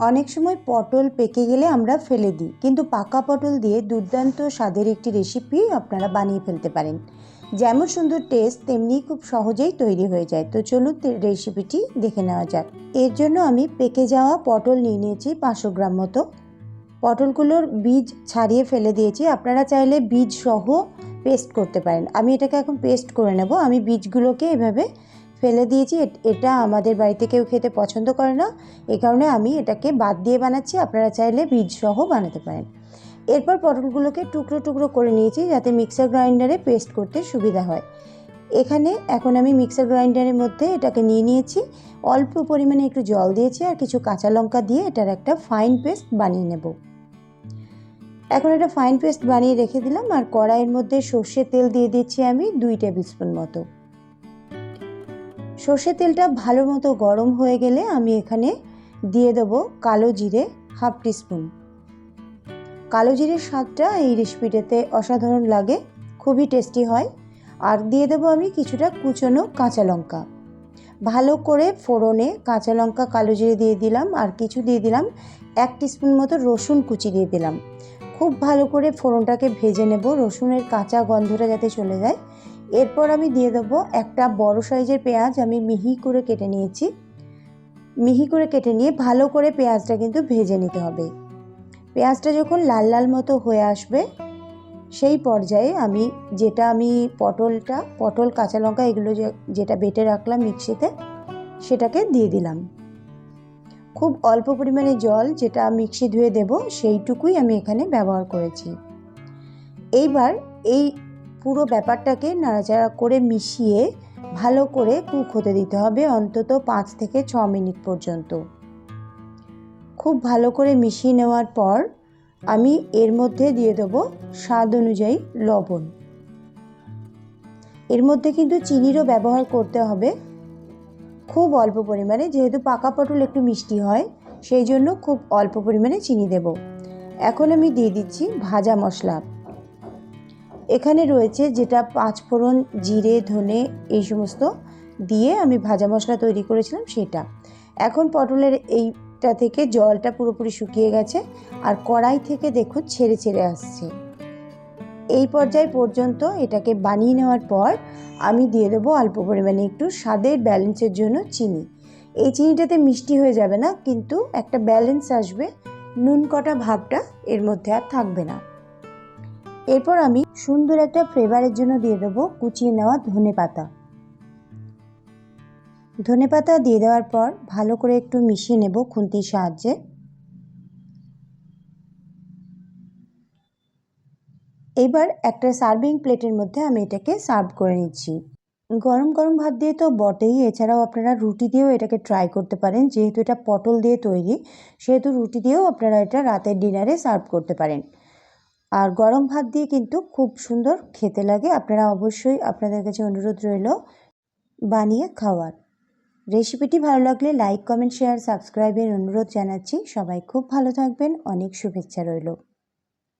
অনেক সময় পটল পেকে গেলে আমরা ফেলে দিই, কিন্তু পাকা পটল দিয়ে দুর্দান্ত স্বাদের একটি রেসিপি আপনারা বানিয়ে ফেলতে পারেন। যেমন সুন্দর টেস্ট, তেমনি খুব সহজেই তৈরি হয়ে যায়। তো চলুন রেসিপিটি দেখে নেওয়া যাক। এর জন্য আমি পেকে যাওয়া পটল নিয়ে নিয়েছি 500 গ্রাম মতো। পটলগুলোর বীজ ছাড়িয়ে ফেলে দিয়েছি। আপনারা চাইলে বীজ সহ পেস্ট করতে পারেন। আমি এটাকে এখন পেস্ট করে নেব। আমি বীজগুলোকে এভাবে ফেলে দিয়েছি। এটা আমাদের বাড়িতে কেউ খেতে পছন্দ করে না, এই কারণে আমি এটাকে বাদ দিয়ে বানাচ্ছি। আপনারা চাইলে বীজ সহ বানাতে পারেন। এরপর পটলগুলোকে টুকরো টুকরো করে নিয়েছি, যাতে মিক্সার গ্রাইন্ডারে পেস্ট করতে সুবিধা হয়। এখন আমি মিক্সার গ্রাইন্ডারের মধ্যে এটাকে নিয়ে নিয়েছি। অল্প পরিমাণে একটু জল দিয়েছি আর কিছু কাঁচা লঙ্কা দিয়ে এটার একটা ফাইন পেস্ট বানিয়ে নেব। এখন এটা ফাইন পেস্ট বানিয়ে রেখে দিলাম। আর কড়াইয়ের মধ্যে সর্ষের তেল দিয়ে দিচ্ছি আমি 2 টেবিল স্পুন মতো। সর্ষের তেলটা ভালো মতো গরম হয়ে গেলে আমি এখানে দিয়ে দেবো কালো জিরে হাফ টিস্পুন। কালো জিরের স্বাদটা এই রেসিপিটাতে অসাধারণ লাগে, খুবই টেস্টি হয়। আর দিয়ে দেবো আমি কিছুটা কুচনো কাঁচা লঙ্কা। ভালো করে ফোড়নে কাঁচা লঙ্কা, কালো জিরে দিয়ে দিলাম, আর কিছু দিয়ে দিলাম 1 টিস্পুন মতো রসুন কুচি দিয়ে দিলাম। খুব ভালো করে ফোড়নটাকে ভেজে নেব, রসুনের কাঁচা গন্ধটা যাতে চলে যায়। এরপর আমি দিয়ে দেবো একটা বড় সাইজের পেঁয়াজ, আমি মিহি করে কেটে নিয়েছি। মিহি করে কেটে নিয়ে ভালো করে পেঁয়াজটা কিন্তু ভেজে নিতে হবে। পেঁয়াজটা যখন লাল লাল মতো হয়ে আসবে, সেই পর্যায়ে আমি পটল কাঁচা লঙ্কা এগুলো যেটা বেটে রাখলাম মিক্সিতে, সেটাকে দিয়ে দিলাম। খুব অল্প পরিমাণে জল, যেটা মিক্সি ধুয়ে দেব সেইটুকুই আমি এখানে ব্যবহার করেছি। এইবার এই পুরো ব্যাপারটাকে নাড়াচাড়া করে মিশিয়ে ভালো করে কুক হতে দিতে হবে অন্তত 5 থেকে 6 মিনিট পর্যন্ত। খুব ভালো করে মিশিয়ে নেওয়ার পর আমি এর মধ্যে দিয়ে দেবো স্বাদ অনুযায়ী লবণ। এর মধ্যে কিন্তু চিনিরও ব্যবহার করতে হবে, খুব অল্প পরিমাণে। যেহেতু পাকা পটল একটু মিষ্টি হয়, সেই জন্য খুব অল্প পরিমাণে চিনি দেব। এখন আমি দিয়ে দিচ্ছি ভাজা মশলা। এখানে রয়েছে যেটা 5 ফোড়ন, জিরে, ধনে এই সমস্ত দিয়ে আমি ভাজা মশলা তৈরি করেছিলাম সেটা। এখন পটলের এইটা থেকে জলটা পুরোপুরি শুকিয়ে গেছে, আর কড়াই থেকে দেখুন ছেড়ে ছেড়ে আসছে। এই পর্যায় পর্যন্ত এটাকে বানিয়ে নেওয়ার পর আমি দিয়ে দেবো অল্প পরিমাণে একটু স্বাদের ব্যালেন্সের জন্য চিনি। এই চিনিটাতে মিষ্টি হয়ে যাবে না, কিন্তু একটা ব্যালেন্স আসবে, নুন কটা ভাবটা এর মধ্যে আর থাকবে না। এরপর আমি সুন্দর একটা ফ্লেভারের জন্য দিয়ে দেবো কুচিয়ে নেওয়া ধনেপাতা। ধনেপাতা দিয়ে দেওয়ার পর ভালো করে একটু মিশিয়ে নেব খুন্তির সাহায্যে। এবার একটা সার্ভিং প্লেটের মধ্যে আমি এটাকে সার্ভ করে নিচ্ছি। গরম গরম ভাত দিয়ে তো বটেই, এছাড়াও আপনারা রুটি দিয়েও এটাকে ট্রাই করতে পারেন। যেহেতু এটা পটল দিয়ে তৈরি, সেহেতু রুটি দিয়েও আপনারা এটা রাতের ডিনারে সার্ভ করতে পারেন। আর গরম ভাত দিয়ে কিন্তু খুব সুন্দর খেতে লাগে। আপনারা অবশ্যই, আপনাদের কাছে অনুরোধ রইল বানিয়ে খাওয়ার। রেসিপিটি ভালো লাগলে লাইক, কমেন্ট, শেয়ার, সাবস্ক্রাইবের অনুরোধ জানাচ্ছি। সবাই খুব ভালো থাকবেন, অনেক শুভেচ্ছা রইল।